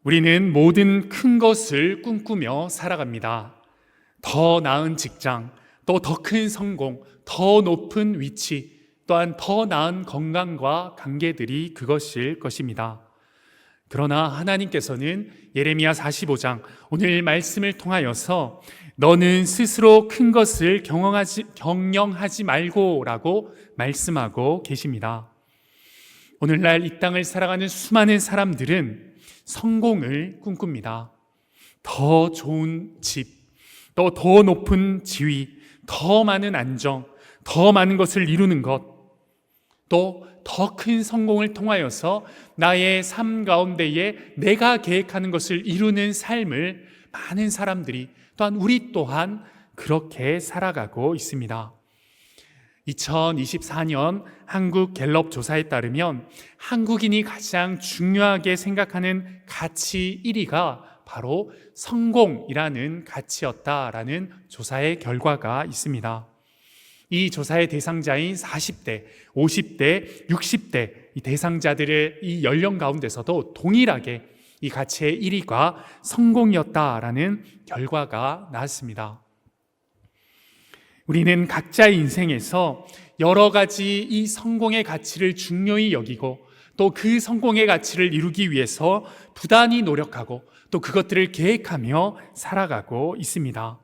우리는 모든 큰 것을 꿈꾸며 살아갑니다. 더 나은 직장, 또 더 큰 성공, 더 높은 위치, 또한 더 나은 건강과 관계들이 그것일 것입니다. 그러나 하나님께서는 예레미야 45장 오늘 말씀을 통하여서 너는 스스로 큰 것을 경영하지 말고 라고 말씀하고 계십니다. 오늘날 이 땅을 살아가는 수많은 사람들은 성공을 꿈꿉니다. 더 좋은 집, 또 더 높은 지위, 더 많은 안정, 더 많은 것을 이루는 것, 또 더 큰 성공을 통하여서 나의 삶 가운데에 내가 계획하는 것을 이루는 삶을 많은 사람들이, 또한 우리 또한 그렇게 살아가고 있습니다. 2024년 한국 갤럽 조사에 따르면 한국인이 가장 중요하게 생각하는 가치 1위가 바로 성공이라는 가치였다라는 조사의 결과가 있습니다. 이 조사의 대상자인 40대, 50대, 60대 이 대상자들의 이 연령 가운데서도 동일하게 이 가치의 1위가 성공이었다라는 결과가 나왔습니다. 우리는 각자의 인생에서 여러 가지 이 성공의 가치를 중요히 여기고 또 그 성공의 가치를 이루기 위해서 부단히 노력하고 또 그것들을 계획하며 살아가고 있습니다.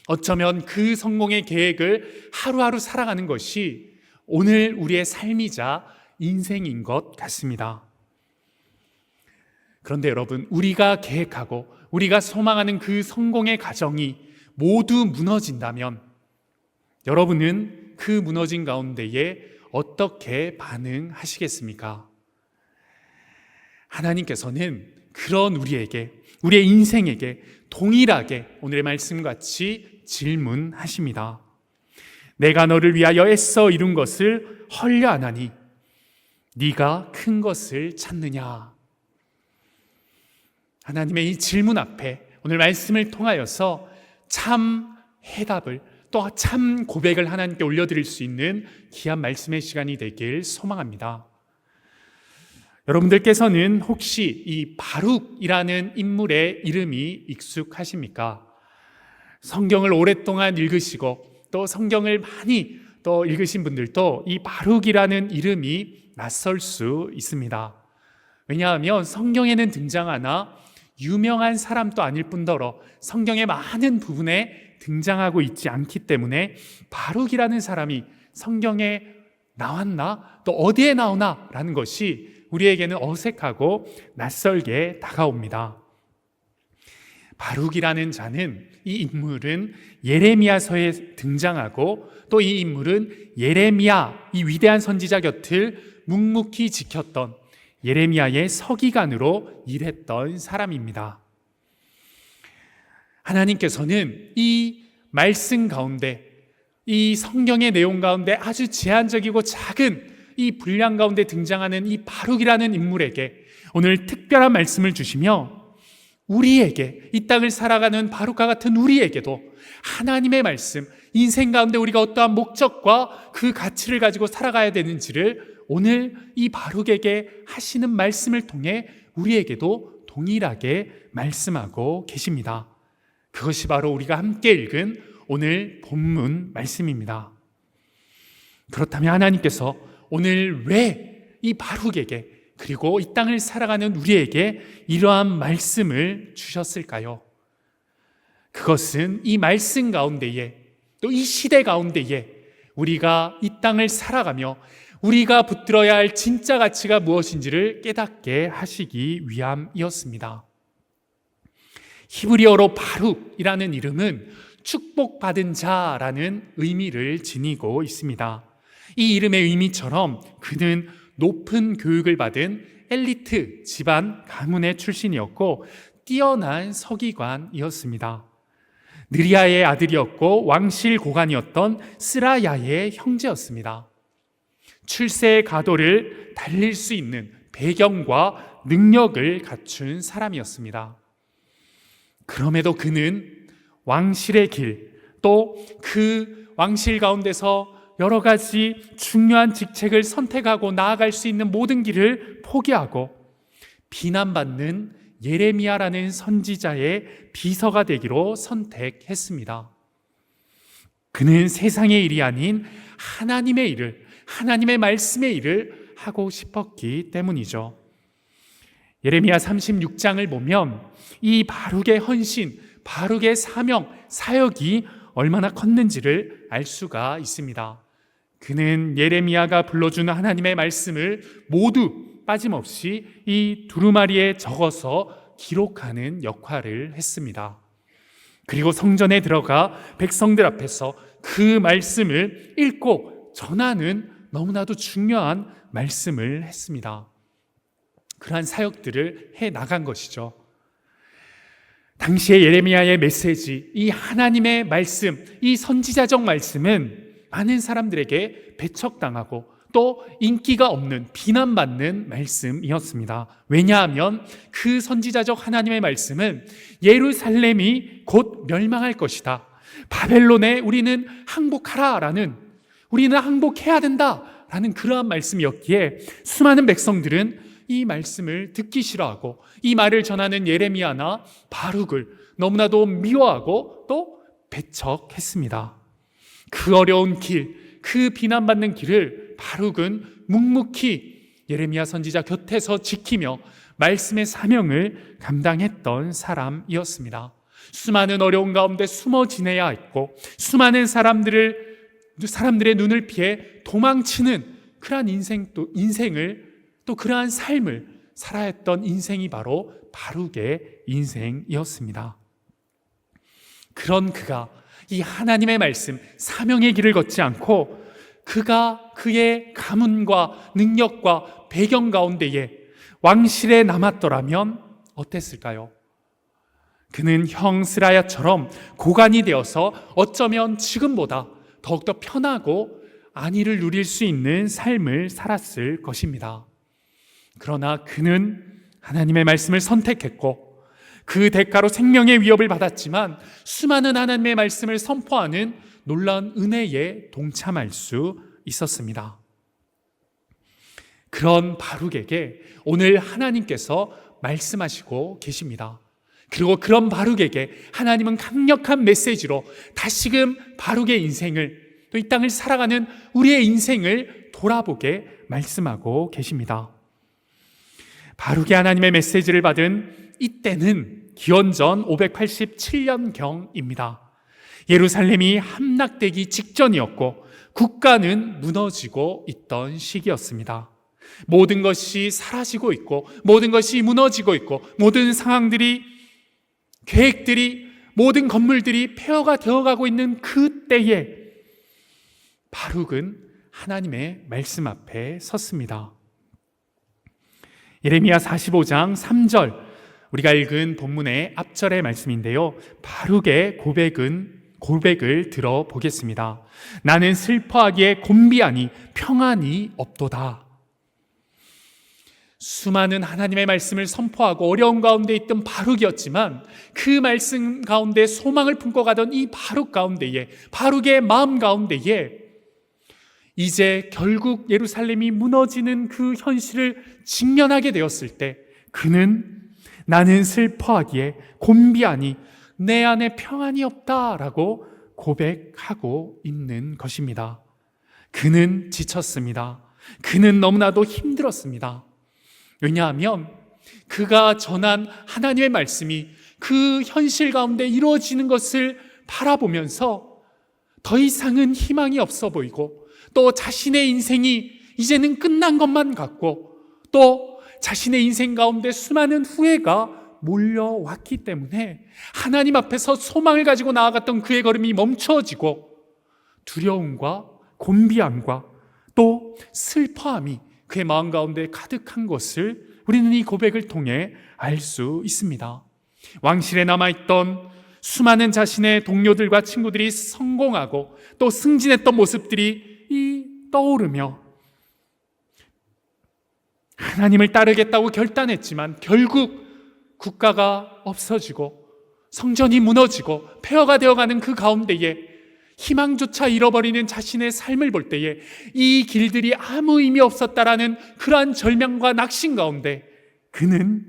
어쩌면 그 성공의 계획을 하루하루 살아가는 것이 오늘 우리의 삶이자 인생인 것 같습니다. 그런데 여러분, 우리가 계획하고 우리가 소망하는 그 성공의 과정이 모두 무너진다면 여러분은 그 무너진 가운데에 어떻게 반응하시겠습니까? 하나님께서는 그런 우리에게, 우리의 인생에게 동일하게 오늘의 말씀같이 질문하십니다. 내가 너를 위하여 애써 이룬 것을 헐려 안 하니 네가 큰 것을 찾느냐? 하나님의 이 질문 앞에 오늘 말씀을 통하여서 참 해답을 또 참 고백을 하나님께 올려드릴 수 있는 귀한 말씀의 시간이 되길 소망합니다. 여러분들께서는 혹시 이 바룩이라는 인물의 이름이 익숙하십니까? 성경을 오랫동안 읽으시고 또 성경을 많이 또 읽으신 분들도 이 바룩이라는 이름이 낯설 수 있습니다. 왜냐하면 성경에는 등장하나 유명한 사람도 아닐 뿐더러 성경의 많은 부분에 등장하고 있지 않기 때문에 바룩이라는 사람이 성경에 나왔나? 또 어디에 나오나? 라는 것이 우리에게는 어색하고 낯설게 다가옵니다. 바룩이라는 자는, 이 인물은 예레미야서에 등장하고 또 이 인물은 예레미야, 이 위대한 선지자 곁을 묵묵히 지켰던 예레미야의 서기관으로 일했던 사람입니다. 하나님께서는 이 말씀 가운데, 이 성경의 내용 가운데 아주 제한적이고 작은 이 분량 가운데 등장하는 이 바룩이라는 인물에게 오늘 특별한 말씀을 주시며 우리에게, 이 땅을 살아가는 바룩과 같은 우리에게도 하나님의 말씀, 인생 가운데 우리가 어떠한 목적과 그 가치를 가지고 살아가야 되는지를 오늘 이 바룩에게 하시는 말씀을 통해 우리에게도 동일하게 말씀하고 계십니다. 그것이 바로 우리가 함께 읽은 오늘 본문 말씀입니다. 그렇다면 하나님께서 오늘 왜 이 바룩에게, 그리고 이 땅을 살아가는 우리에게 이러한 말씀을 주셨을까요? 그것은 이 말씀 가운데에, 또 이 시대 가운데에 우리가 이 땅을 살아가며 우리가 붙들어야 할 진짜 가치가 무엇인지를 깨닫게 하시기 위함이었습니다. 히브리어로 바룩이라는 이름은 축복받은 자라는 의미를 지니고 있습니다. 이 이름의 의미처럼 그는 높은 교육을 받은 엘리트 집안 가문의 출신이었고 뛰어난 서기관이었습니다. 느리아의 아들이었고 왕실 고관이었던 스라야의 형제였습니다. 출세의 가도를 달릴 수 있는 배경과 능력을 갖춘 사람이었습니다. 그럼에도 그는 왕실의 길, 또 그 왕실 가운데서 여러 가지 중요한 직책을 선택하고 나아갈 수 있는 모든 길을 포기하고 비난받는 예레미야라는 선지자의 비서가 되기로 선택했습니다. 그는 세상의 일이 아닌 하나님의 일을, 하나님의 말씀의 일을 하고 싶었기 때문이죠. 예레미야 36장을 보면 이 바룩의 헌신, 바룩의 사명, 사역이 얼마나 컸는지를 알 수가 있습니다. 그는 예레미야가 불러주는 하나님의 말씀을 모두 빠짐없이 이 두루마리에 적어서 기록하는 역할을 했습니다. 그리고 성전에 들어가 백성들 앞에서 그 말씀을 읽고 전하는 너무나도 중요한 말씀을 했습니다. 그러한 사역들을 해 나간 것이죠. 당시에 예레미야의 메시지, 이 하나님의 말씀, 이 선지자적 말씀은 많은 사람들에게 배척당하고 또 인기가 없는, 비난받는 말씀이었습니다. 왜냐하면 그 선지자적 하나님의 말씀은 예루살렘이 곧 멸망할 것이다, 바벨론에 우리는 항복하라라는, 우리는 항복해야 된다라는 그러한 말씀이었기에 수많은 백성들은 이 말씀을 듣기 싫어하고 이 말을 전하는 예레미야나 바룩을 너무나도 미워하고 또 배척했습니다. 그 어려운 길, 그 비난받는 길을 바룩은 묵묵히 예레미야 선지자 곁에서 지키며 말씀의 사명을 감당했던 사람이었습니다. 수많은 어려운 가운데 숨어 지내야 했고 수많은 사람들의 눈을 피해 도망치는 그러한 인생을 또 그러한 삶을 살아야 했던 인생이 바로 바룩의 인생이었습니다. 그런 그가 이 하나님의 말씀, 사명의 길을 걷지 않고 그가 그의 가문과 능력과 배경 가운데에 왕실에 남았더라면 어땠을까요? 그는 형 스라야처럼 고관이 되어서 어쩌면 지금보다 더욱더 편하고 안위를 누릴 수 있는 삶을 살았을 것입니다. 그러나 그는 하나님의 말씀을 선택했고 그 대가로 생명의 위협을 받았지만 수많은 하나님의 말씀을 선포하는 놀라운 은혜에 동참할 수 있었습니다. 그런 바룩에게 오늘 하나님께서 말씀하시고 계십니다. 그리고 그런 바룩에게 하나님은 강력한 메시지로 다시금 바룩의 인생을, 또 이 땅을 살아가는 우리의 인생을 돌아보게 말씀하고 계십니다. 바룩이 하나님의 메시지를 받은 이때는 기원전 587년경입니다. 예루살렘이 함락되기 직전이었고 국가는 무너지고 있던 시기였습니다. 모든 것이 사라지고 있고 모든 것이 무너지고 있고 모든 상황들이, 계획들이, 모든 건물들이 폐허가 되어가고 있는 그때에 바룩은 하나님의 말씀 앞에 섰습니다. 예레미야 45장 3절, 우리가 읽은 본문의 앞절의 말씀인데요, 바룩의 고백을 들어보겠습니다. 나는 슬퍼하기에 곤비하니 평안이 없도다. 수많은 하나님의 말씀을 선포하고 어려운 가운데 있던 바룩이었지만 그 말씀 가운데 소망을 품고 가던 이 바룩 가운데에, 바룩의 마음 가운데에 이제 결국 예루살렘이 무너지는 그 현실을 직면하게 되었을 때 그는 나는 슬퍼하기에 곤비하니 내 안에 평안이 없다라고 고백하고 있는 것입니다. 그는 지쳤습니다. 그는 너무나도 힘들었습니다. 왜냐하면 그가 전한 하나님의 말씀이 그 현실 가운데 이루어지는 것을 바라보면서 더 이상은 희망이 없어 보이고 또 자신의 인생이 이제는 끝난 것만 같고 또 자신의 인생 가운데 수많은 후회가 몰려왔기 때문에 하나님 앞에서 소망을 가지고 나아갔던 그의 걸음이 멈춰지고 두려움과 곤비함과 또 슬퍼함이 그의 마음 가운데 가득한 것을 우리는 이 고백을 통해 알 수 있습니다. 왕실에 남아있던 수많은 자신의 동료들과 친구들이 성공하고 또 승진했던 모습들이 떠오르며 하나님을 따르겠다고 결단했지만 결국 국가가 없어지고 성전이 무너지고 폐허가 되어가는 그 가운데에 희망조차 잃어버리는 자신의 삶을 볼 때에 이 길들이 아무 의미 없었다라는 그러한 절망과 낙심 가운데 그는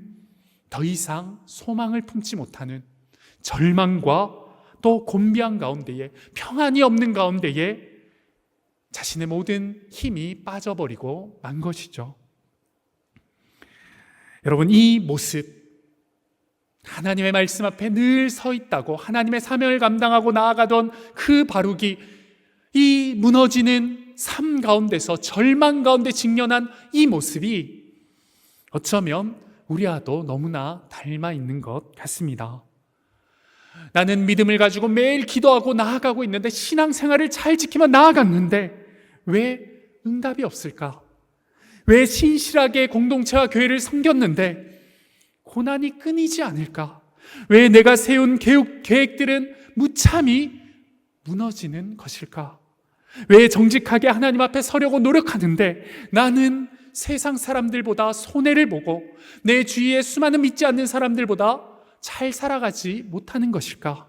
더 이상 소망을 품지 못하는 절망과 또 곤비한 가운데에, 평안이 없는 가운데에 자신의 모든 힘이 빠져버리고 만 것이죠. 여러분, 이 모습, 하나님의 말씀 앞에 늘 서 있다고 하나님의 사명을 감당하고 나아가던 그 바룩이 이 무너지는 삶 가운데서 절망 가운데 직면한 이 모습이 어쩌면 우리와도 너무나 닮아 있는 것 같습니다. 나는 믿음을 가지고 매일 기도하고 나아가고 있는데, 신앙생활을 잘 지키며 나아갔는데 왜 응답이 없을까? 왜 신실하게 공동체와 교회를 섬겼는데 고난이 끊이지 않을까? 왜 내가 세운 계획들은 무참히 무너지는 것일까? 왜 정직하게 하나님 앞에 서려고 노력하는데 나는 세상 사람들보다 손해를 보고 내 주위에 수많은 믿지 않는 사람들보다 잘 살아가지 못하는 것일까?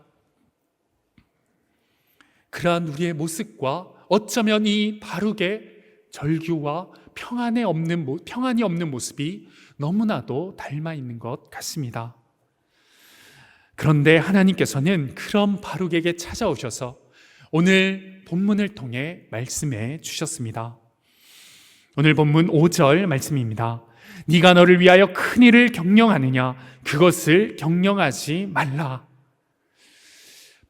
그러한 우리의 모습과 어쩌면 이 바룩의 절규와 평안이 없는 모습이 너무나도 닮아 있는 것 같습니다. 그런데 하나님께서는 그런 바룩에게 찾아오셔서 오늘 본문을 통해 말씀해 주셨습니다. 오늘 본문 5절 말씀입니다. 네가 너를 위하여 큰 일을 경영하느냐? 그것을 경영하지 말라.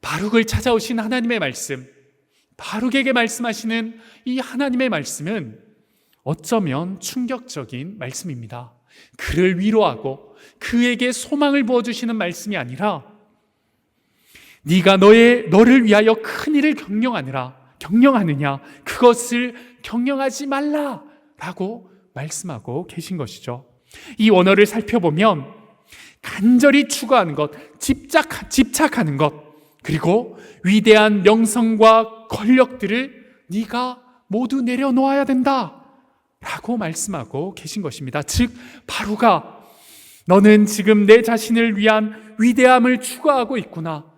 바룩을 찾아오신 하나님의 말씀, 바룩에게 말씀하시는 이 하나님의 말씀은 어쩌면 충격적인 말씀입니다. 그를 위로하고 그에게 소망을 부어주시는 말씀이 아니라 네가 너를 위하여 큰 일을 경영하느냐? 그것을 경영하지 말라 라고 말씀하고 계신 것이죠. 이 원어를 살펴보면 간절히 추구하는 것, 집착하는 것, 그리고 위대한 명성과 권력들을 네가 모두 내려놓아야 된다 라고 말씀하고 계신 것입니다. 즉 바로가 너는 지금 내 자신을 위한 위대함을 추구하고 있구나.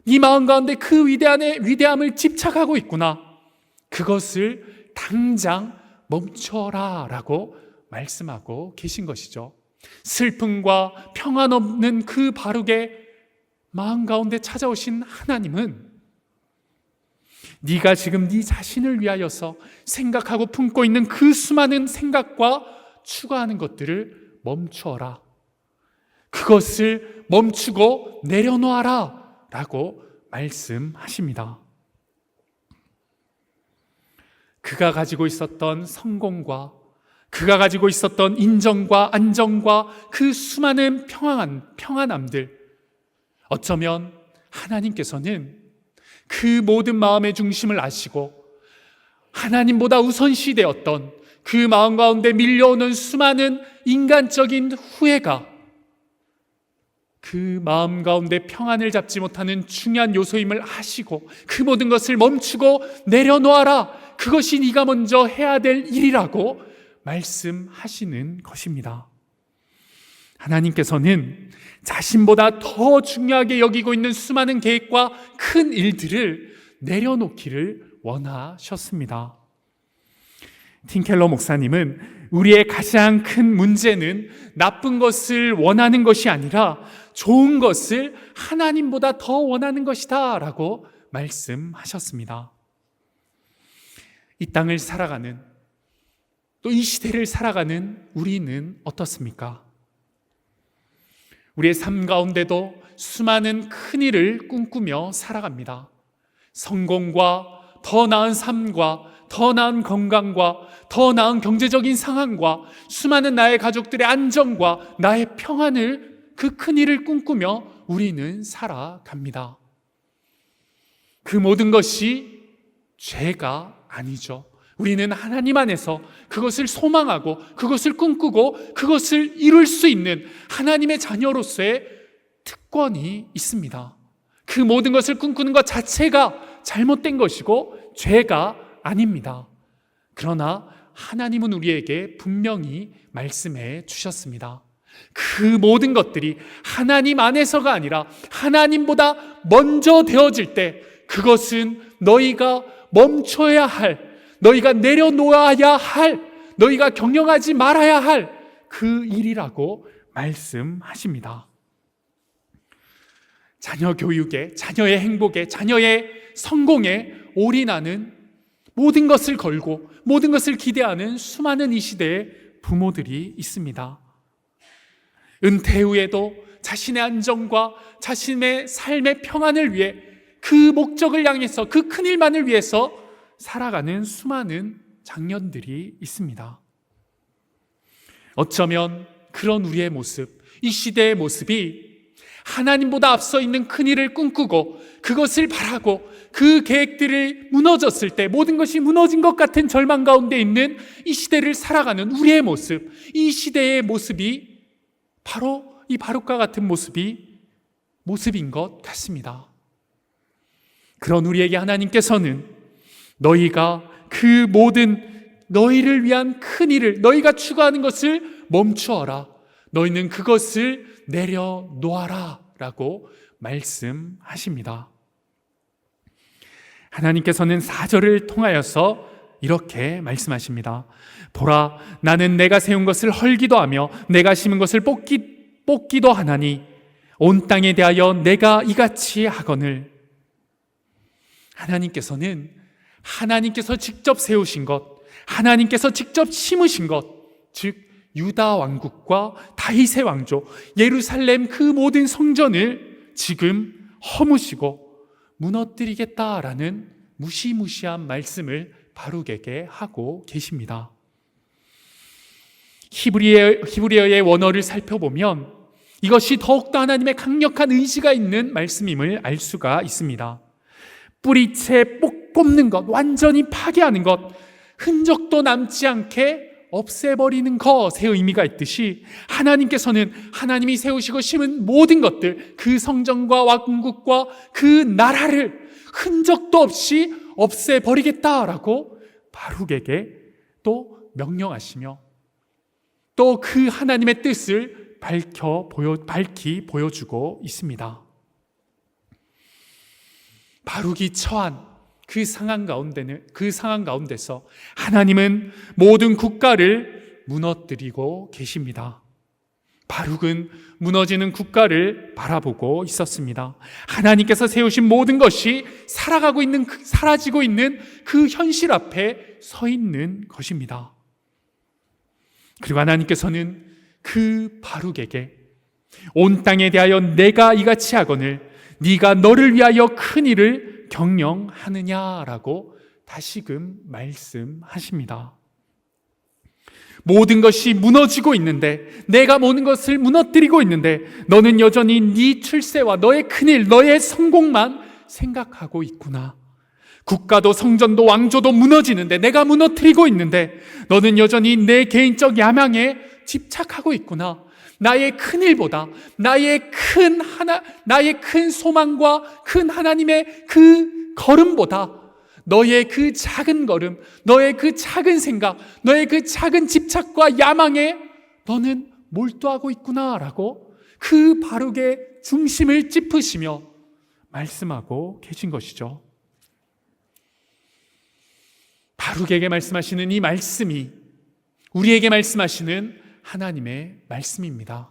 네 마음 가운데 그 위대함을 집착하고 있구나. 그것을 당장 멈춰라 라고 말씀하고 계신 것이죠. 슬픔과 평안 없는 그 바룩의 마음 가운데 찾아오신 하나님은 네가 지금 네 자신을 위하여서 생각하고 품고 있는 그 수많은 생각과 추구하는 것들을 멈추어라. 그것을 멈추고 내려놓아라 라고 말씀하십니다. 그가 가지고 있었던 성공과 그가 가지고 있었던 인정과 안정과 그 수많은 평안함들, 어쩌면 하나님께서는 그 모든 마음의 중심을 아시고 하나님보다 우선시되었던 그 마음 가운데 밀려오는 수많은 인간적인 후회가 그 마음 가운데 평안을 잡지 못하는 중요한 요소임을 아시고 그 모든 것을 멈추고 내려놓아라. 그것이 네가 먼저 해야 될 일이라고 말씀하시는 것입니다. 하나님께서는 자신보다 더 중요하게 여기고 있는 수많은 계획과 큰 일들을 내려놓기를 원하셨습니다. 팀켈러 목사님은 우리의 가장 큰 문제는 나쁜 것을 원하는 것이 아니라 좋은 것을 하나님보다 더 원하는 것이다 라고 말씀하셨습니다. 이 땅을 살아가는, 또 이 시대를 살아가는 우리는 어떻습니까? 우리의 삶 가운데도 수많은 큰 일을 꿈꾸며 살아갑니다. 성공과 더 나은 삶과 더 나은 건강과 더 나은 경제적인 상황과 수많은 나의 가족들의 안정과 나의 평안을, 그 큰 일을 꿈꾸며 우리는 살아갑니다. 그 모든 것이 죄가 아니죠. 우리는 하나님 안에서 그것을 소망하고 그것을 꿈꾸고 그것을 이룰 수 있는 하나님의 자녀로서의 특권이 있습니다. 그 모든 것을 꿈꾸는 것 자체가 잘못된 것이고 죄가 아닙니다. 그러나 하나님은 우리에게 분명히 말씀해 주셨습니다. 그 모든 것들이 하나님 안에서가 아니라 하나님보다 먼저 되어질 때 그것은 너희가 멈춰야 할, 너희가 내려놓아야 할, 너희가 경영하지 말아야 할 그 일이라고 말씀하십니다. 자녀 교육에, 자녀의 행복에, 자녀의 성공에 올인하는 모든 것을 걸고 모든 것을 기대하는 수많은 이 시대의 부모들이 있습니다. 은퇴 후에도 자신의 안정과 자신의 삶의 평안을 위해 그 목적을 향해서 그 큰일만을 위해서 살아가는 수많은 장년들이 있습니다. 어쩌면 그런 우리의 모습, 이 시대의 모습이 하나님보다 앞서 있는 큰일을 꿈꾸고 그것을 바라고 그 계획들이 무너졌을 때 모든 것이 무너진 것 같은 절망 가운데 있는 이 시대를 살아가는 우리의 모습, 이 시대의 모습이 바로 이 바룩과 같은 모습인 것 같습니다. 그런 우리에게 하나님께서는 너희가 그 모든 너희를 위한 큰 일을 너희가 추구하는 것을 멈추어라. 너희는 그것을 내려놓아라 라고 말씀하십니다. 하나님께서는 4절을 통하여서 이렇게 말씀하십니다. 보라, 나는 내가 세운 것을 헐기도 하며 내가 심은 것을 뽑기도 하나니 온 땅에 대하여 내가 이같이 하거늘. 하나님께서는 하나님께서 직접 세우신 것, 하나님께서 직접 심으신 것, 즉 유다 왕국과 다윗의 왕조, 예루살렘 그 모든 성전을 지금 허무시고 무너뜨리겠다라는 무시무시한 말씀을 바룩에게 하고 계십니다. 히브리어의 원어를 살펴보면 이것이 더욱더 하나님의 강력한 의지가 있는 말씀임을 알 수가 있습니다. 뿌리채 뽑는 것, 완전히 파괴하는 것, 흔적도 남지 않게 없애버리는 것의 의미가 있듯이 하나님께서는 하나님이 세우시고 심은 모든 것들, 그 성전과 왕국과 그 나라를 흔적도 없이 없애버리겠다라고 바룩에게 또 명령하시며 또 그 하나님의 뜻을 밝히 보여주고 있습니다. 바룩이 처한 그 상황 가운데서 하나님은 모든 국가를 무너뜨리고 계십니다. 바룩은 무너지는 국가를 바라보고 있었습니다. 하나님께서 세우신 모든 것이 사라지고 있는 그 현실 앞에 서 있는 것입니다. 그리고 하나님께서는 그 바룩에게 온 땅에 대하여 내가 이같이 하거늘 네가 너를 위하여 큰 일을 경영하느냐라고 다시금 말씀하십니다. 모든 것이 무너지고 있는데, 내가 모든 것을 무너뜨리고 있는데 너는 여전히 네 출세와 너의 큰일, 너의 성공만 생각하고 있구나. 국가도 성전도 왕조도 무너지는데, 내가 무너뜨리고 있는데 너는 여전히 내 개인적 야망에 집착하고 있구나. 나의 큰 일보다 나의 큰 소망과 큰 하나님의 그 걸음보다 너의 그 작은 걸음, 너의 그 작은 생각, 너의 그 작은 집착과 야망에 너는 몰두하고 있구나라고 그 바룩의 중심을 짚으시며 말씀하고 계신 것이죠. 바룩에게 말씀하시는 이 말씀이 우리에게 말씀하시는 하나님의 말씀입니다.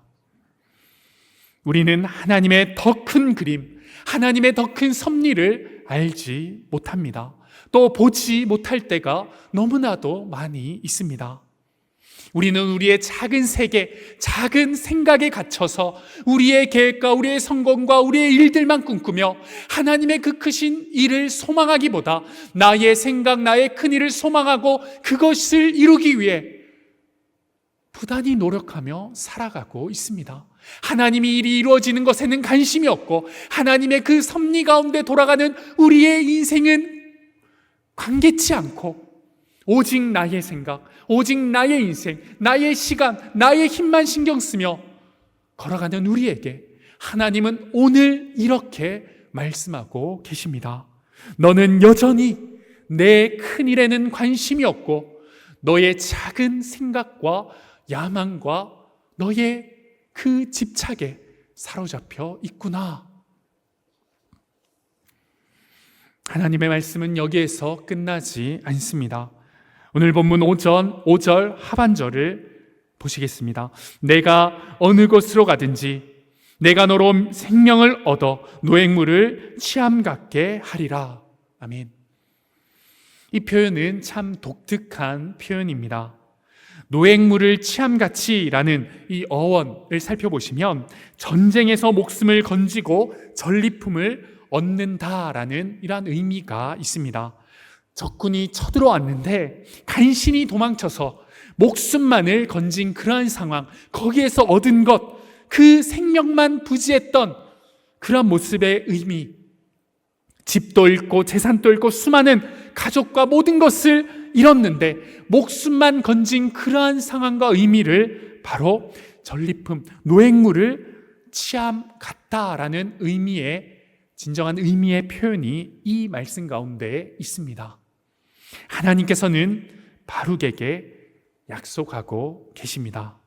우리는 하나님의 더 큰 그림, 하나님의 더 큰 섭리를 알지 못합니다. 또 보지 못할 때가 너무나도 많이 있습니다. 우리는 우리의 작은 세계, 작은 생각에 갇혀서 우리의 계획과 우리의 성공과 우리의 일들만 꿈꾸며 하나님의 그 크신 일을 소망하기보다 나의 생각, 나의 큰 일을 소망하고 그것을 이루기 위해 부단히 노력하며 살아가고 있습니다. 하나님이 일이 이루어지는 것에는 관심이 없고 하나님의 그 섭리 가운데 돌아가는 우리의 인생은 관계치 않고 오직 나의 생각, 오직 나의 인생, 나의 시간, 나의 힘만 신경 쓰며 걸어가는 우리에게 하나님은 오늘 이렇게 말씀하고 계십니다. 너는 여전히 내 큰일에는 관심이 없고 너의 작은 생각과 야망과 너의 그 집착에 사로잡혀 있구나. 하나님의 말씀은 여기에서 끝나지 않습니다. 오늘 본문 5절 하반절을 보시겠습니다. 내가 어느 곳으로 가든지 내가 너로 생명을 얻어 노획물을 취함 같게 하리라. 아멘. 이 표현은 참 독특한 표현입니다. 노획물을 취함같이라는 이 어원을 살펴보시면 전쟁에서 목숨을 건지고 전리품을 얻는다라는 이러한 의미가 있습니다. 적군이 쳐들어왔는데 간신히 도망쳐서 목숨만을 건진 그러한 상황, 거기에서 얻은 것, 그 생명만 부지했던 그런 모습의 의미, 집도 잃고 재산도 잃고 수많은 가족과 모든 것을 잃었는데 목숨만 건진 그러한 상황과 의미를 바로 전리품, 노획물을 취함 같다라는 의미의 진정한 의미의 표현이 이 말씀 가운데 있습니다. 하나님께서는 바룩에게 약속하고 계십니다.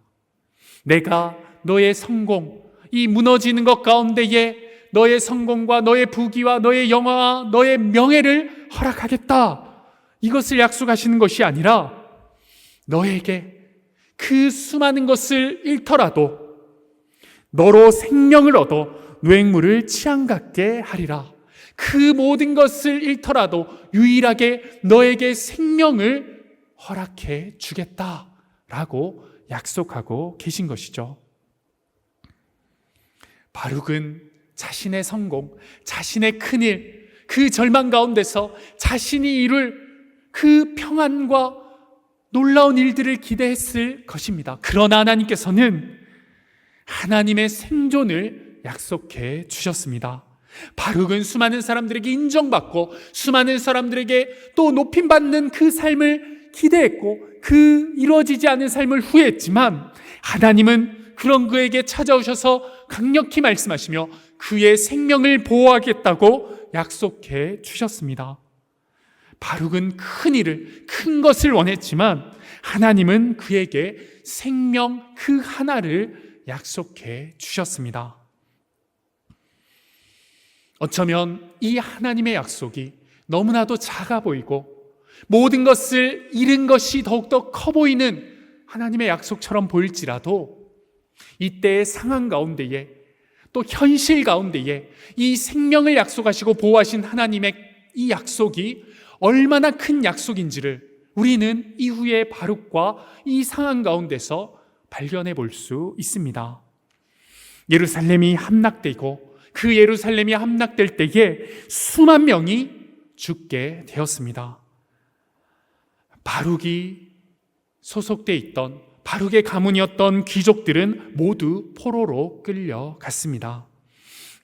내가 너의 성공, 이 무너지는 것 가운데에 너의 성공과 너의 부귀와 너의 영화와 너의 명예를 허락하겠다. 이것을 약속하시는 것이 아니라 너에게 그 수많은 것을 잃더라도 너로 생명을 얻어 노획물을 취함 같게 하리라. 그 모든 것을 잃더라도 유일하게 너에게 생명을 허락해 주겠다라고 약속하고 계신 것이죠. 바룩은 자신의 성공, 자신의 큰일, 그 절망 가운데서 자신이 이룰 그 평안과 놀라운 일들을 기대했을 것입니다. 그러나 하나님께서는 하나님의 생존을 약속해 주셨습니다. 바룩은 수많은 사람들에게 인정받고 수많은 사람들에게 또 높임받는 그 삶을 기대했고 그 이루어지지 않은 삶을 후회했지만 하나님은 그런 그에게 찾아오셔서 강력히 말씀하시며 그의 생명을 보호하겠다고 약속해 주셨습니다. 바룩은 큰 일을, 큰 것을 원했지만 하나님은 그에게 생명 그 하나를 약속해 주셨습니다. 어쩌면 이 하나님의 약속이 너무나도 작아 보이고 모든 것을 잃은 것이 더욱더 커 보이는 하나님의 약속처럼 보일지라도 이때의 상황 가운데에 또 현실 가운데에 이 생명을 약속하시고 보호하신 하나님의 이 약속이 얼마나 큰 약속인지를 우리는 이후의 바룩과 이 상황 가운데서 발견해 볼 수 있습니다. 예루살렘이 함락되고 그 예루살렘이 함락될 때에 수만 명이 죽게 되었습니다. 바룩이 소속돼 있던 바룩의 가문이었던 귀족들은 모두 포로로 끌려갔습니다.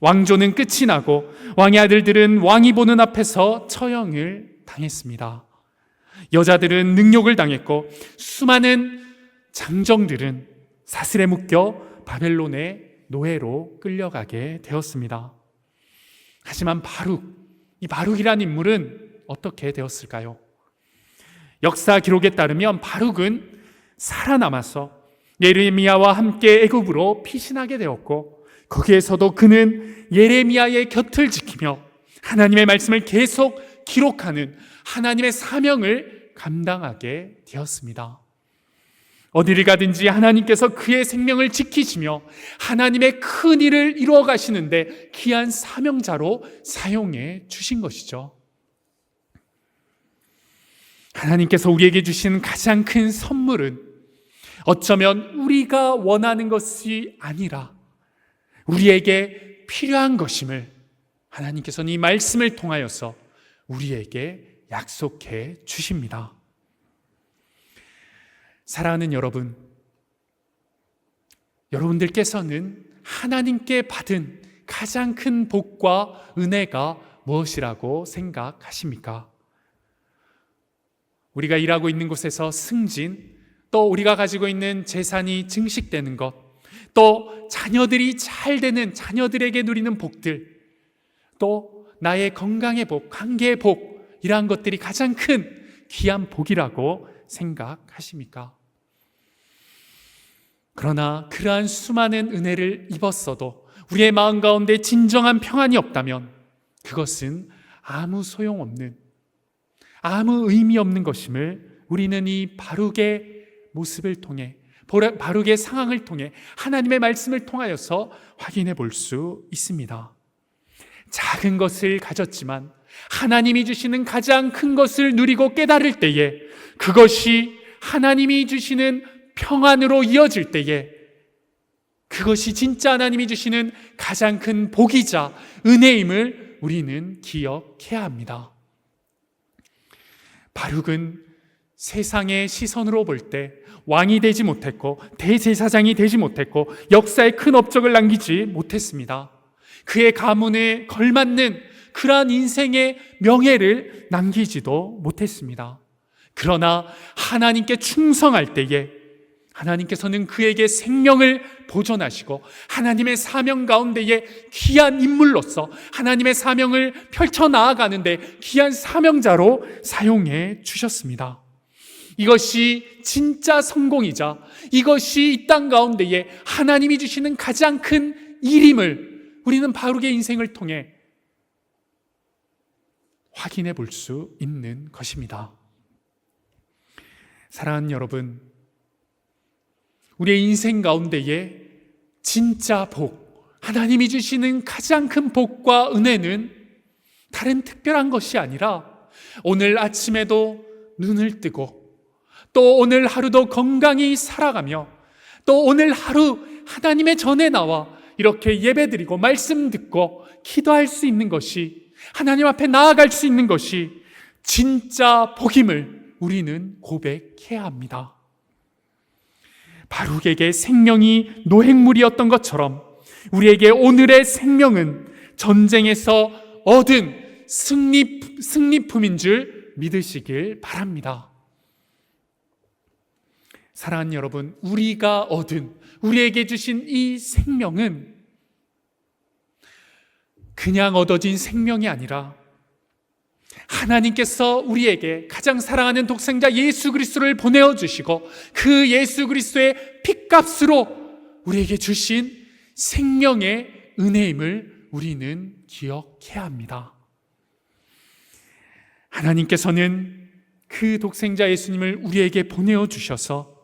왕조는 끝이 나고 왕의 아들들은 왕이 보는 앞에서 처형을 당했습니다. 여자들은 능욕을 당했고 수많은 장정들은 사슬에 묶여 바벨론의 노예로 끌려가게 되었습니다. 하지만 이 바룩이라는 인물은 어떻게 되었을까요? 역사 기록에 따르면 바룩은 살아남아서 예레미야와 함께 애굽으로 피신하게 되었고 거기에서도 그는 예레미야의 곁을 지키며 하나님의 말씀을 계속 기록하는 하나님의 사명을 감당하게 되었습니다. 어디를 가든지 하나님께서 그의 생명을 지키시며 하나님의 큰 일을 이루어 가시는데 귀한 사명자로 사용해 주신 것이죠. 하나님께서 우리에게 주신 가장 큰 선물은 어쩌면 우리가 원하는 것이 아니라 우리에게 필요한 것임을 하나님께서는 이 말씀을 통하여서 우리에게 약속해 주십니다. 사랑하는 여러분, 여러분들께서는 하나님께 받은 가장 큰 복과 은혜가 무엇이라고 생각하십니까? 우리가 일하고 있는 곳에서 승진, 또 우리가 가지고 있는 재산이 증식되는 것, 또 자녀들이 잘 되는 자녀들에게 누리는 복들, 또 나의 건강의 복, 관계의 복, 이러한 것들이 가장 큰 귀한 복이라고 생각하십니까? 그러나 그러한 수많은 은혜를 입었어도 우리의 마음 가운데 진정한 평안이 없다면 그것은 아무 소용없는, 아무 의미 없는 것임을 우리는 이 바룩의 모습을 통해, 바룩의 상황을 통해 하나님의 말씀을 통하여서 확인해 볼 수 있습니다. 작은 것을 가졌지만 하나님이 주시는 가장 큰 것을 누리고 깨달을 때에, 그것이 하나님이 주시는 평안으로 이어질 때에, 그것이 진짜 하나님이 주시는 가장 큰 복이자 은혜임을 우리는 기억해야 합니다. 바룩은 세상의 시선으로 볼 때 왕이 되지 못했고 대제사장이 되지 못했고 역사에 큰 업적을 남기지 못했습니다. 그의 가문에 걸맞는 그러한 인생의 명예를 남기지도 못했습니다. 그러나 하나님께 충성할 때에 하나님께서는 그에게 생명을 보존하시고 하나님의 사명 가운데에 귀한 인물로서 하나님의 사명을 펼쳐나아가는데 귀한 사명자로 사용해 주셨습니다. 이것이 진짜 성공이자 이것이 이 땅 가운데에 하나님이 주시는 가장 큰 일임을 우리는 바룩의 인생을 통해 확인해 볼 수 있는 것입니다. 사랑하는 여러분, 우리의 인생 가운데에 진짜 복, 하나님이 주시는 가장 큰 복과 은혜는 다른 특별한 것이 아니라 오늘 아침에도 눈을 뜨고 또 오늘 하루도 건강히 살아가며 또 오늘 하루 하나님의 전에 나와 이렇게 예배드리고 말씀 듣고 기도할 수 있는 것이, 하나님 앞에 나아갈 수 있는 것이 진짜 복임을 우리는 고백해야 합니다. 바룩에게 생명이 노획물이었던 것처럼 우리에게 오늘의 생명은 전쟁에서 얻은 승리품인 줄 믿으시길 바랍니다. 사랑하는 여러분, 우리가 얻은, 우리에게 주신 이 생명은 그냥 얻어진 생명이 아니라 하나님께서 우리에게 가장 사랑하는 독생자 예수 그리스도를 보내어 주시고 그 예수 그리스도의 핏값으로 우리에게 주신 생명의 은혜임을 우리는 기억해야 합니다. 하나님께서는 그 독생자 예수님을 우리에게 보내어 주셔서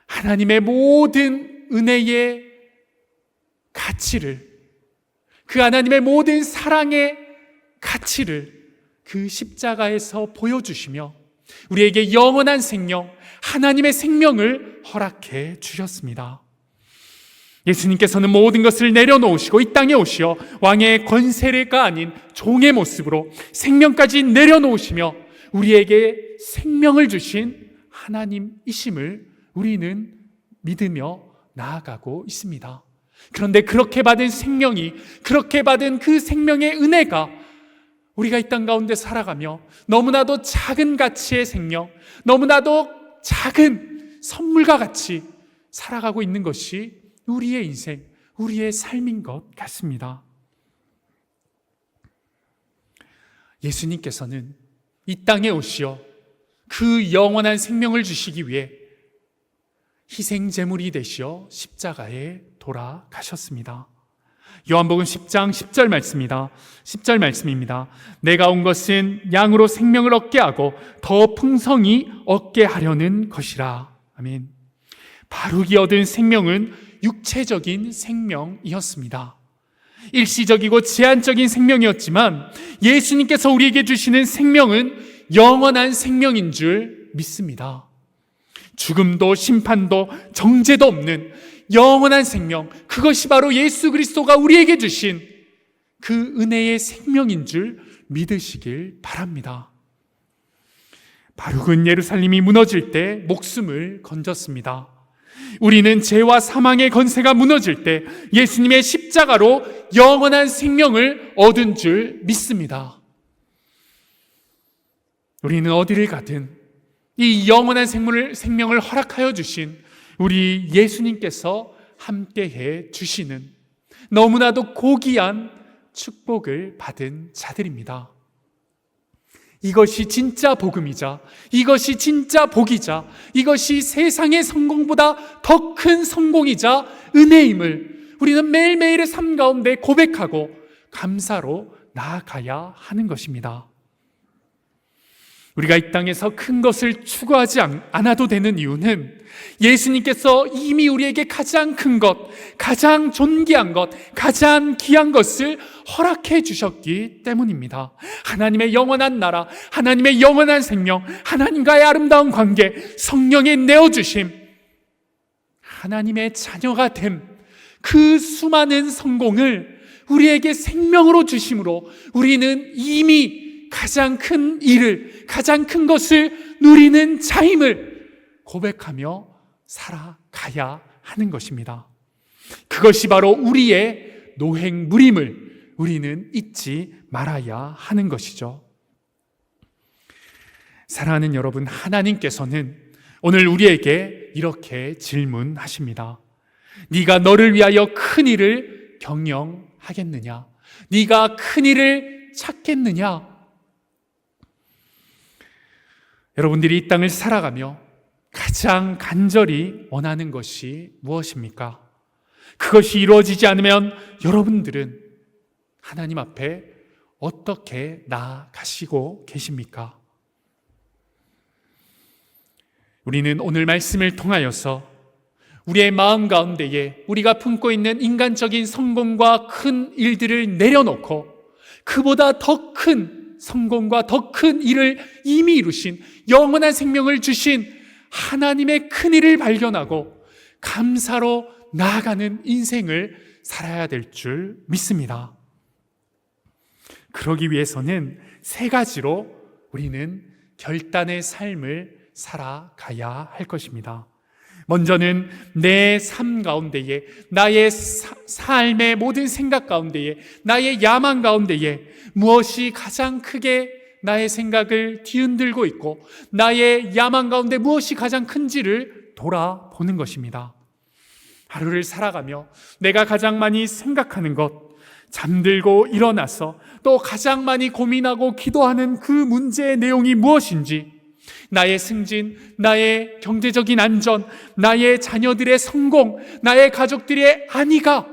하나님의 모든 은혜의 가치를, 그 하나님의 모든 사랑의 가치를 그 십자가에서 보여주시며 우리에게 영원한 생명, 하나님의 생명을 허락해 주셨습니다. 예수님께서는 모든 것을 내려놓으시고 이 땅에 오시어 왕의 권세가 아닌 종의 모습으로 생명까지 내려놓으시며 우리에게 생명을 주신 하나님이심을 우리는 믿으며 나아가고 있습니다. 그런데 그렇게 받은 생명이, 그렇게 받은 그 생명의 은혜가 우리가 이 땅 가운데 살아가며 너무나도 작은 가치의 생명, 너무나도 작은 선물과 같이 살아가고 있는 것이 우리의 인생, 우리의 삶인 것 같습니다. 예수님께서는 이 땅에 오시어 그 영원한 생명을 주시기 위해 희생제물이 되시어 십자가에 돌아가셨습니다. 요한복음 10장 10절 말씀입니다. 10절 말씀입니다. 내가 온 것은 양으로 생명을 얻게 하고 더 풍성히 얻게 하려는 것이라. 아멘. 바룩이 얻은 생명은 육체적인 생명이었습니다. 일시적이고 제한적인 생명이었지만 예수님께서 우리에게 주시는 생명은 영원한 생명인 줄 믿습니다. 죽음도 심판도 정죄도 없는 영원한 생명, 그것이 바로 예수 그리스도가 우리에게 주신 그 은혜의 생명인 줄 믿으시길 바랍니다. 바룩은 예루살렘이 무너질 때 목숨을 건졌습니다. 우리는 죄와 사망의 권세가 무너질 때 예수님의 십자가로 영원한 생명을 얻은 줄 믿습니다. 우리는 어디를 가든 이 영원한 생명을 허락하여 주신 우리 예수님께서 함께해 주시는 너무나도 고귀한 축복을 받은 자들입니다. 이것이 진짜 복음이자, 이것이 진짜 복이자, 이것이 세상의 성공보다 더 큰 성공이자 은혜임을 우리는 매일매일의 삶 가운데 고백하고 감사로 나아가야 하는 것입니다. 우리가 이 땅에서 큰 것을 추구하지 않아도 되는 이유는 예수님께서 이미 우리에게 가장 큰 것, 가장 존귀한 것, 가장 귀한 것을 허락해 주셨기 때문입니다. 하나님의 영원한 나라, 하나님의 영원한 생명, 하나님과의 아름다운 관계, 성령의 내어주심, 하나님의 자녀가 됨, 그 수많은 성공을 우리에게 생명으로 주심으로 우리는 이미 가장 큰 일을, 가장 큰 것을 누리는 자임을 고백하며 살아가야 하는 것입니다. 그것이 바로 우리의 노획물임을 우리는 잊지 말아야 하는 것이죠. 사랑하는 여러분, 하나님께서는 오늘 우리에게 이렇게 질문하십니다. 네가 너를 위하여 큰 일을 경영하겠느냐? 네가 큰 일을 찾겠느냐? 여러분들이 이 땅을 살아가며 가장 간절히 원하는 것이 무엇입니까? 그것이 이루어지지 않으면 여러분들은 하나님 앞에 어떻게 나아가시고 계십니까? 우리는 오늘 말씀을 통하여서 우리의 마음 가운데에 우리가 품고 있는 인간적인 성공과 큰 일들을 내려놓고 그보다 더 큰 성공과 더 큰 일을 이미 이루신 영원한 생명을 주신 하나님의 큰 일을 발견하고 감사로 나아가는 인생을 살아야 될 줄 믿습니다. 그러기 위해서는 세 가지로 우리는 결단의 삶을 살아가야 할 것입니다. 먼저는 내 삶 가운데에, 나의 삶의 모든 생각 가운데에, 나의 야망 가운데에 무엇이 가장 크게 나의 생각을 뒤흔들고 있고 나의 야망 가운데 무엇이 가장 큰지를 돌아보는 것입니다. 하루를 살아가며 내가 가장 많이 생각하는 것, 잠들고 일어나서 또 가장 많이 고민하고 기도하는 그 문제의 내용이 무엇인지, 나의 승진, 나의 경제적인 안전, 나의 자녀들의 성공, 나의 가족들의 안위가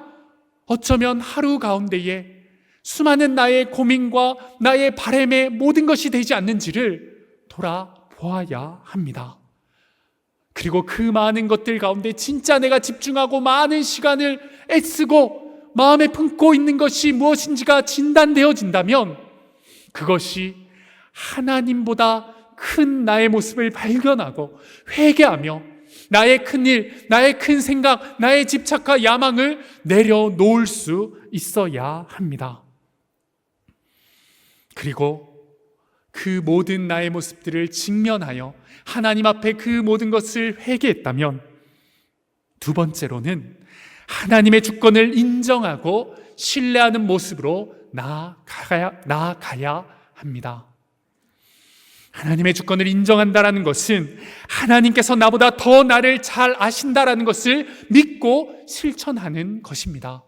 어쩌면 하루 가운데에 수많은 나의 고민과 나의 바람의 모든 것이 되지 않는지를 돌아보아야 합니다. 그리고 그 많은 것들 가운데 진짜 내가 집중하고 많은 시간을 애쓰고 마음에 품고 있는 것이 무엇인지가 진단되어진다면 그것이 하나님보다 큰 나의 모습을 발견하고 회개하며 나의 큰 일, 나의 큰 생각, 나의 집착과 야망을 내려놓을 수 있어야 합니다. 그리고 그 모든 나의 모습들을 직면하여 하나님 앞에 그 모든 것을 회개했다면 두 번째로는 하나님의 주권을 인정하고 신뢰하는 모습으로 나아가야 합니다. 하나님의 주권을 인정한다라는 것은 하나님께서 나보다 더 나를 잘 아신다라는 것을 믿고 실천하는 것입니다.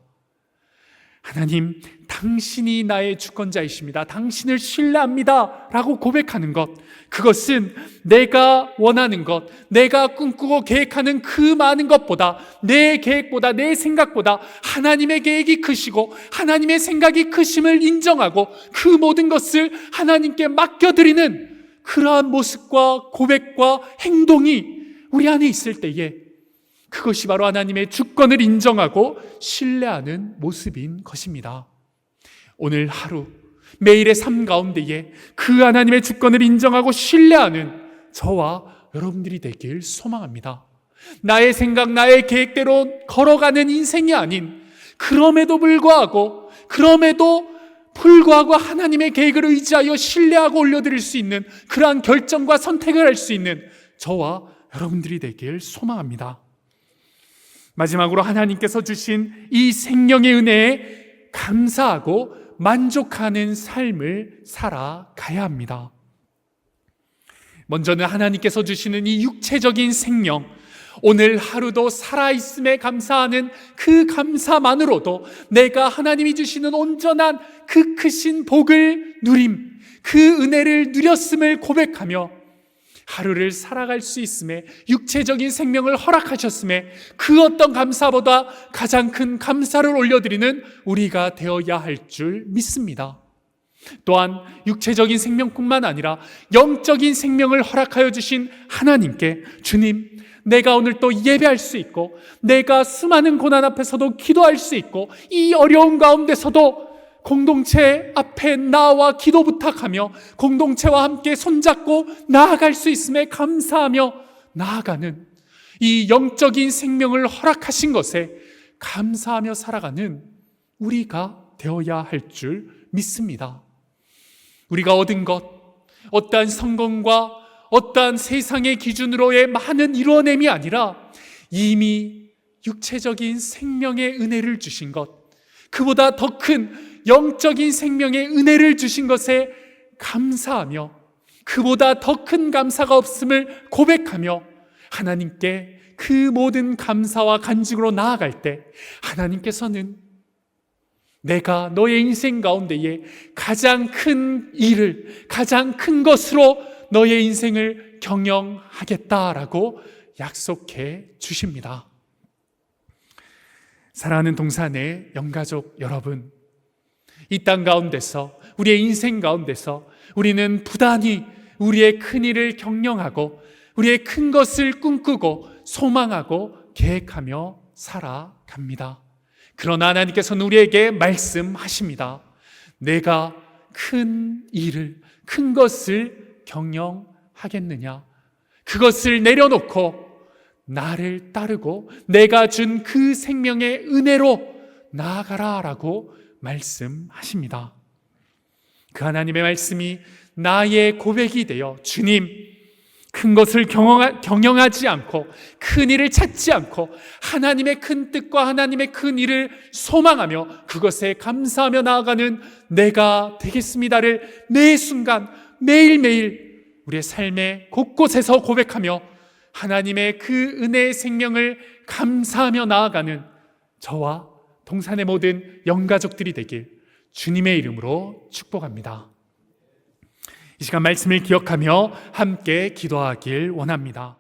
하나님, 당신이 나의 주권자이십니다. 당신을 신뢰합니다. 라고 고백하는 것, 그것은 내가 원하는 것, 내가 꿈꾸고 계획하는 그 많은 것보다, 내 계획보다, 내 생각보다 하나님의 계획이 크시고 하나님의 생각이 크심을 인정하고 그 모든 것을 하나님께 맡겨드리는 그러한 모습과 고백과 행동이 우리 안에 있을 때에 그것이 바로 하나님의 주권을 인정하고 신뢰하는 모습인 것입니다. 오늘 하루 매일의 삶 가운데에 그 하나님의 주권을 인정하고 신뢰하는 저와 여러분들이 되길 소망합니다. 나의 생각, 나의 계획대로 걸어가는 인생이 아닌 그럼에도 불구하고 하나님의 계획을 의지하여 신뢰하고 올려드릴 수 있는 그러한 결정과 선택을 할 수 있는 저와 여러분들이 되길 소망합니다. 마지막으로 하나님께서 주신 이 생명의 은혜에 감사하고 만족하는 삶을 살아가야 합니다. 먼저는 하나님께서 주시는 이 육체적인 생명, 오늘 하루도 살아있음에 감사하는 그 감사만으로도 내가 하나님이 주시는 온전한 그 크신 복을 누림, 그 은혜를 누렸음을 고백하며 하루를 살아갈 수 있음에, 육체적인 생명을 허락하셨음에 그 어떤 감사보다 가장 큰 감사를 올려드리는 우리가 되어야 할 줄 믿습니다. 또한 육체적인 생명뿐만 아니라 영적인 생명을 허락하여 주신 하나님께, 주님, 내가 오늘 또 예배할 수 있고, 내가 수많은 고난 앞에서도 기도할 수 있고, 이 어려운 가운데서도 공동체 앞에 나와 기도 부탁하며 공동체와 함께 손잡고 나아갈 수 있음에 감사하며 나아가는, 이 영적인 생명을 허락하신 것에 감사하며 살아가는 우리가 되어야 할 줄 믿습니다. 우리가 얻은 것, 어떠한 성공과 어떠한 세상의 기준으로의 많은 이루어냄이 아니라 이미 육체적인 생명의 은혜를 주신 것, 그보다 더 큰 영적인 생명의 은혜를 주신 것에 감사하며, 그보다 더 큰 감사가 없음을 고백하며 하나님께 그 모든 감사와 간증으로 나아갈 때, 하나님께서는 내가 너의 인생 가운데에 가장 큰 일을, 가장 큰 것으로 너의 인생을 경영하겠다라고 약속해 주십니다. 사랑하는 동산의 영가족 여러분, 이 땅 가운데서, 우리의 인생 가운데서 우리는 부단히 우리의 큰 일을 경영하고 우리의 큰 것을 꿈꾸고 소망하고 계획하며 살아갑니다. 그러나 하나님께서는 우리에게 말씀하십니다. 내가 큰 일을, 큰 것을 경영하겠느냐? 그것을 내려놓고 나를 따르고 내가 준 그 생명의 은혜로 나아가라라고 말씀하십니다. 그 하나님의 말씀이 나의 고백이 되어, 주님, 큰 것을 경영하지 않고 큰 일을 찾지 않고 하나님의 큰 뜻과 하나님의 큰 일을 소망하며 그것에 감사하며 나아가는 내가 되겠습니다를 매 순간 매일매일 우리의 삶의 곳곳에서 고백하며 하나님의 그 은혜의 생명을 감사하며 나아가는 저와 동산의 모든 영가족들이 되길 주님의 이름으로 축복합니다. 이 시간 말씀을 기억하며 함께 기도하길 원합니다.